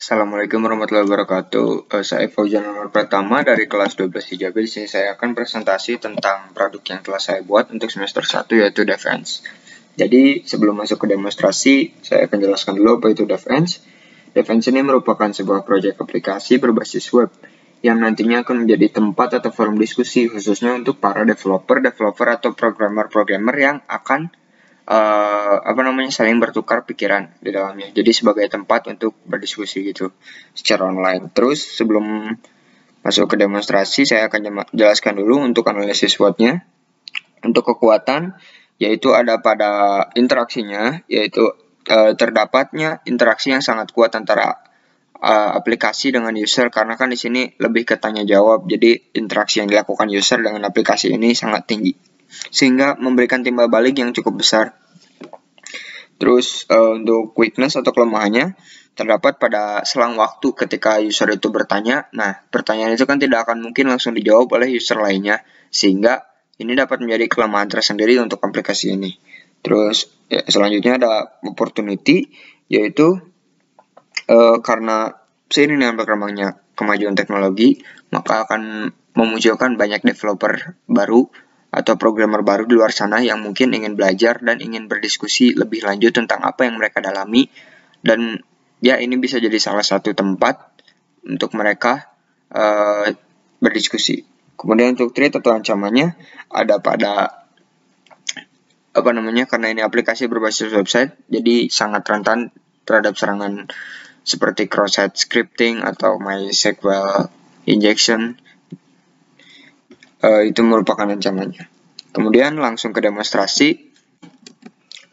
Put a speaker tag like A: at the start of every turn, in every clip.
A: Assalamualaikum warahmatullahi wabarakatuh. Saya Fauzan nomor pertama dari kelas 12 Hijabi. Di sini saya akan presentasi tentang produk yang telah saya buat untuk semester 1 yaitu Defense. Jadi sebelum masuk ke demonstrasi, saya akan jelaskan dulu apa itu Defense. Defense ini merupakan sebuah proyek aplikasi berbasis web yang nantinya akan menjadi tempat atau forum diskusi khususnya untuk para developer atau programmer yang akan saling bertukar pikiran di dalamnya. Jadi sebagai tempat untuk berdiskusi gitu secara online. Terus sebelum masuk ke demonstrasi, saya akan jelaskan dulu untuk analisis SWOT-nya. Untuk kekuatan, yaitu ada pada interaksinya, yaitu terdapatnya interaksi yang sangat kuat antara aplikasi dengan user, karena kan di sini lebih ke tanya jawab. Jadi interaksi yang dilakukan user dengan aplikasi ini sangat tinggi, sehingga memberikan timbal balik yang cukup besar. Terus untuk weakness atau kelemahannya terdapat pada selang waktu ketika user itu bertanya. Nah, pertanyaan itu kan tidak akan mungkin langsung dijawab oleh user lainnya, sehingga ini dapat menjadi kelemahan tersendiri untuk aplikasi ini. Terus ya, selanjutnya ada opportunity, yaitu karena seiring dengan berkembangnya kemajuan teknologi, maka akan memunculkan banyak developer baru atau programmer baru di luar sana yang mungkin ingin belajar dan ingin berdiskusi lebih lanjut tentang apa yang mereka dalami. Dan ya, ini bisa jadi salah satu tempat untuk mereka berdiskusi. Kemudian untuk threat atau ancamannya ada pada karena ini aplikasi berbasis website, jadi sangat rentan terhadap serangan seperti cross-site scripting atau MySQL injection. Itu merupakan ancamannya. Kemudian langsung ke demonstrasi.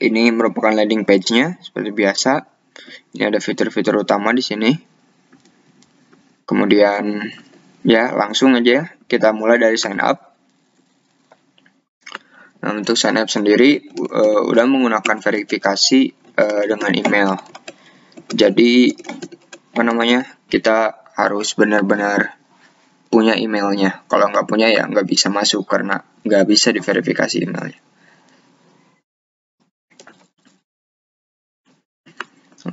A: Ini merupakan landing page-nya seperti biasa. Ini ada fitur-fitur utama di sini. Kemudian ya, langsung aja kita mulai dari sign up. Nah, untuk sign up sendiri udah menggunakan verifikasi dengan email. Jadi kita harus benar-benar punya emailnya. Kalau nggak punya ya nggak bisa masuk karena nggak bisa diverifikasi emailnya.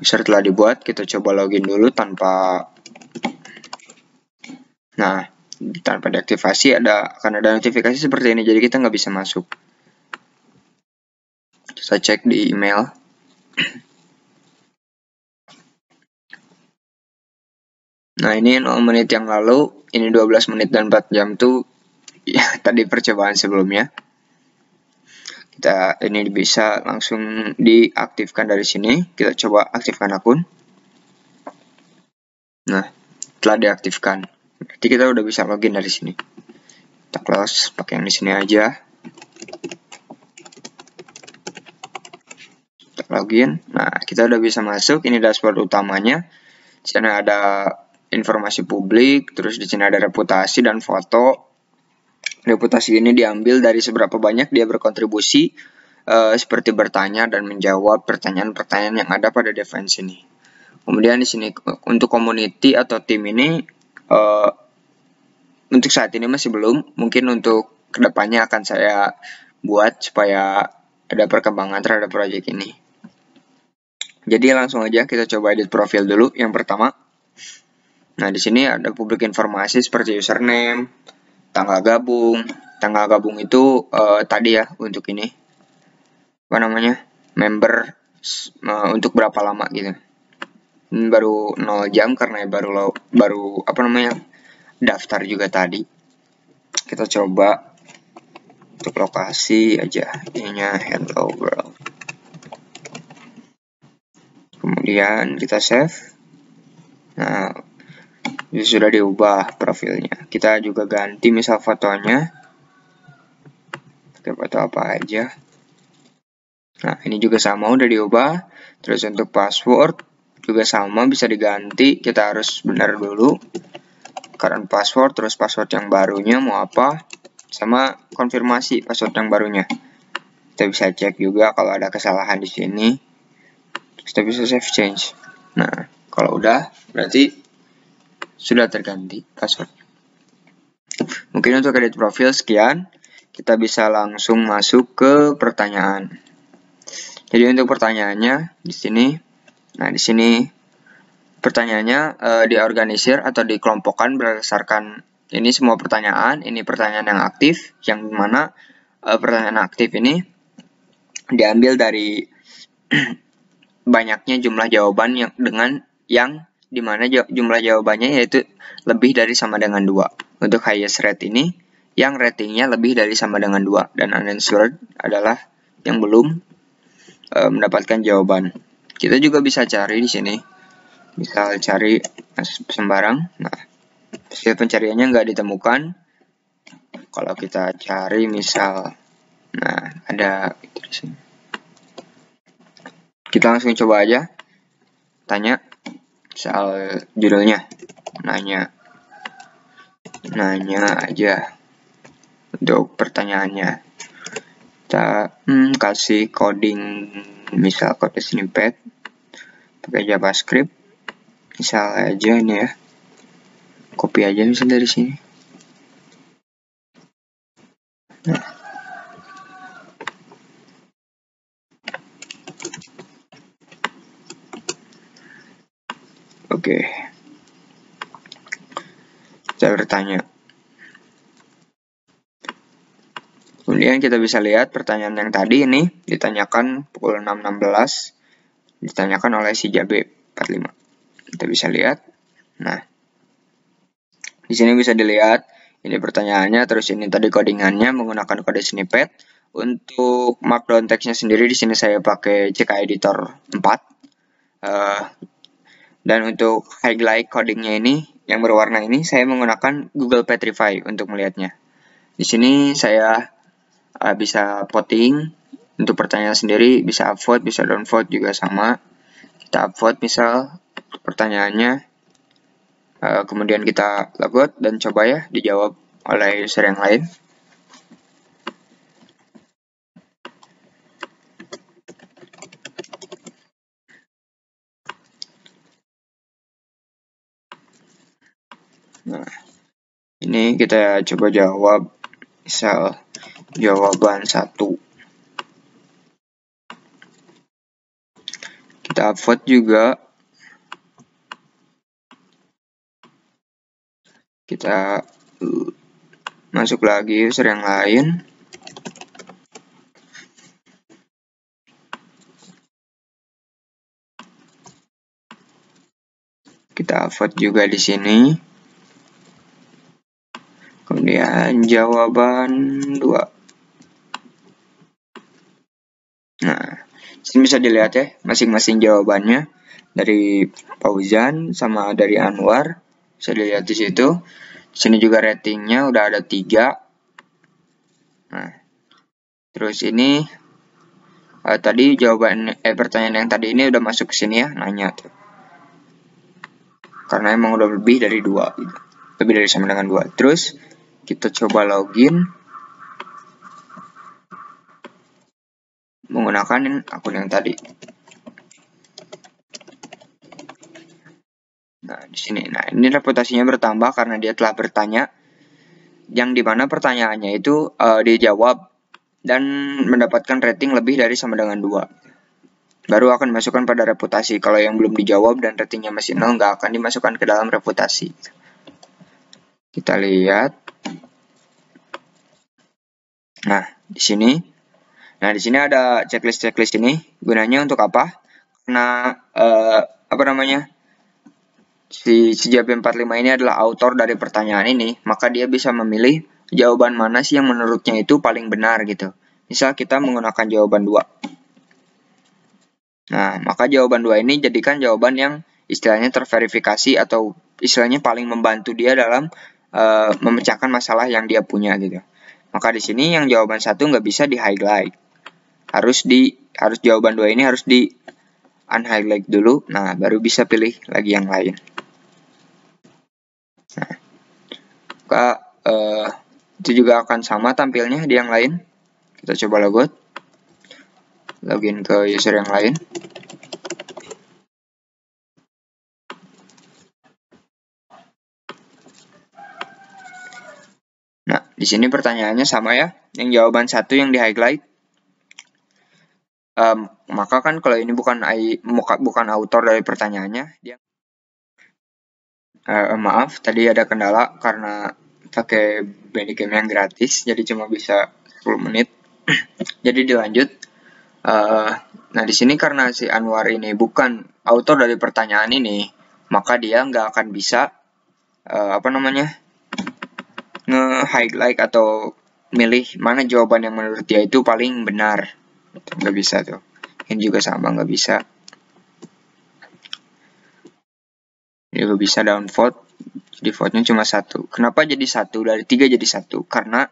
A: User telah dibuat, kita coba login dulu tanpa deaktivasi. Akan ada notifikasi seperti ini, jadi kita nggak bisa masuk. Kita cek di email. Nah, ini 0 menit yang lalu, ini 12 menit dan 4 jam tuh ya tadi percobaan sebelumnya. Ini bisa langsung diaktifkan dari sini. Kita coba aktifkan akun. Nah, telah diaktifkan. Berarti kita udah bisa login dari sini. Kita close, pakai yang di sini aja. Kita login. Nah, kita udah bisa masuk. Ini dashboard utamanya. Di sana ada informasi publik, terus di sini ada reputasi dan foto. Reputasi ini diambil dari seberapa banyak dia berkontribusi, seperti bertanya dan menjawab pertanyaan-pertanyaan yang ada pada Defense ini. Kemudian di sini untuk community atau tim ini, untuk saat ini masih belum. Mungkin untuk kedepannya akan saya buat supaya ada perkembangan terhadap proyek ini. Jadi langsung aja kita coba edit profil dulu. Yang pertama. Nah, di sini ada publik informasi seperti username, tanggal gabung. Tanggal gabung itu tadi ya untuk ini. Member untuk berapa lama gitu. Ini baru 0 jam karena baru daftar juga tadi. Kita coba untuk lokasi aja. Ininya hello world. Kemudian kita save. Nah, ini sudah diubah profilnya. Kita juga ganti misal fotonya. Pakai foto apa aja. Nah, ini juga sama udah diubah. Terus untuk password juga sama bisa diganti. Kita harus benar dulu. Current password, terus password yang barunya mau apa. Sama konfirmasi password yang barunya. Kita bisa cek juga kalau ada kesalahan di sini. Kita bisa save change. Nah, kalau udah berarti sudah terganti password. Mungkin untuk edit profil sekian. Kita bisa langsung masuk ke pertanyaan. Jadi untuk pertanyaannya di sini. Nah, di sini pertanyaannya diorganisir atau dikelompokkan berdasarkan ini semua pertanyaan. Ini pertanyaan yang aktif, yang mana pertanyaan aktif ini diambil dari banyaknya jumlah jawaban yang dimana jumlah jawabannya yaitu lebih dari sama dengan 2. Untuk highest rate ini yang ratingnya lebih dari sama dengan 2, dan unanswered adalah yang belum mendapatkan jawaban. Kita juga bisa cari di sini, misal cari sembarang. Nah, hasil pencariannya nggak ditemukan. Kalau kita cari misal, nah ada itu di sini. Kita langsung coba aja tanya soal judulnya, nanya aja untuk pertanyaannya. Kita kasih coding, misal kode snippet pakai JavaScript, misal aja ini ya, copy aja misal dari sini. Nah, oke. Saya bertanya. Kemudian kita bisa lihat pertanyaan yang tadi ini ditanyakan pukul 6.16, ditanyakan oleh si Jabe 45. Kita bisa lihat. Nah, di sini bisa dilihat ini pertanyaannya, terus ini tadi codingannya menggunakan kode snippet. Untuk markdown text-nya sendiri di sini saya pakai CK Editor 4. Dan untuk highlight codingnya ini yang berwarna ini saya menggunakan Google Petrify untuk melihatnya. Di sini saya bisa voting untuk pertanyaan sendiri, bisa upvote, bisa downvote juga sama. Kita upvote misal pertanyaannya, kemudian kita logout dan coba ya dijawab oleh user yang lain. Nah, ini kita coba jawab, misal jawaban 1. Kita upvote juga. Kita masuk lagi user yang lain. Kita upvote juga di sini. Kemudian jawaban 2. Nah, sini bisa dilihat ya masing-masing jawabannya dari Fauzan sama dari Anwar. Bisa dilihat di situ. Di sini juga ratingnya udah ada 3. Nah, terus ini tadi jawaban pertanyaan yang tadi ini udah masuk ke sini ya, nanya tuh. Karena emang udah lebih dari 2 gitu. Lebih dari sama dengan 2. Terus kita coba login menggunakan akun yang tadi. Nah, di sini. Nah, ini reputasinya bertambah karena dia telah bertanya, yang dimana pertanyaannya itu dijawab dan mendapatkan rating lebih dari sama dengan 2. Baru akan dimasukkan pada reputasi. Kalau yang belum dijawab dan ratingnya masih 0, nggak akan dimasukkan ke dalam reputasi. Kita lihat. Nah, di sini. Nah, di sini ada checklist ini. Gunanya untuk apa? Karena si JB45 ini adalah autor dari pertanyaan ini, maka dia bisa memilih jawaban mana sih yang menurutnya itu paling benar gitu. Misal kita menggunakan jawaban 2. Nah, maka jawaban 2 ini jadikan jawaban yang istilahnya terverifikasi atau istilahnya paling membantu dia dalam memecahkan masalah yang dia punya gitu. Maka di sini yang jawaban 1 nggak bisa di highlight. Harus jawaban 2 ini harus di unhighlight dulu. Nah, baru bisa pilih lagi yang lain. Nah, maka itu juga akan sama tampilnya di yang lain. Kita coba login ke user yang lain. Nah, di sini pertanyaannya sama ya, yang jawaban 1 yang di highlight. Maka kan kalau ini bukan autor dari pertanyaannya, dia Maaf, tadi ada kendala karena pakai Bandicam yang gratis, jadi cuma bisa 10 menit. Jadi dilanjut. Nah, di sini karena si Anwar ini bukan autor dari pertanyaan ini, maka dia nggak akan bisa nge-highlight atau milih mana jawaban yang menurut dia itu paling benar. Nggak bisa tuh. Ini juga sama, nggak bisa. Ini nggak bisa downvote. Jadi vote-nya cuma 1. Kenapa jadi 1? Dari 3 jadi 1? Karena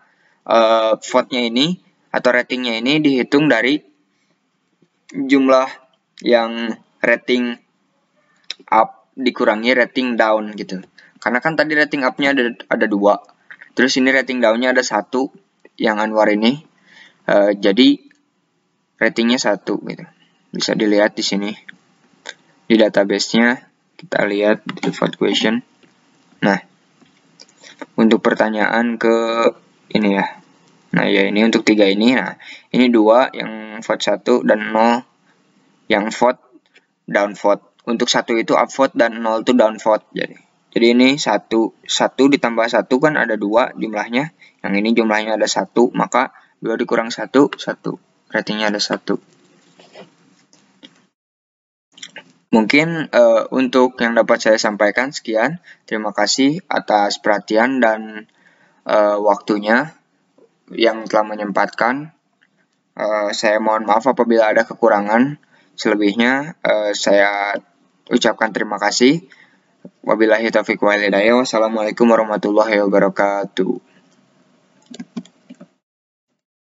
A: vote-nya ini atau ratingnya ini dihitung dari jumlah yang rating up dikurangi rating down gitu. Karena kan tadi rating up-nya ada 2. Terus ini rating down-nya ada 1 yang Anwar ini. Jadi ratingnya 1 gitu. Bisa dilihat di sini. Di database-nya kita lihat di vote question. Nah, untuk pertanyaan ke ini ya. Nah, ya ini untuk 3 ini. Nah, ini 2 yang vote 1 dan 0 yang vote downvote. Untuk 1 itu upvote dan 0 itu downvote. Jadi ini 1 ditambah 1 kan ada 2 jumlahnya. Yang ini jumlahnya ada 1, maka 2 dikurang 1, 1. Ratingnya ada 1. Mungkin untuk yang dapat saya sampaikan sekian. Terima kasih atas perhatian dan waktunya yang telah menyempatkan. Saya mohon maaf apabila ada kekurangan. Selebihnya saya ucapkan terima kasih. Wabillahi taufiq wal hidayah. Wassalamualaikum warahmatullahi wabarakatuh.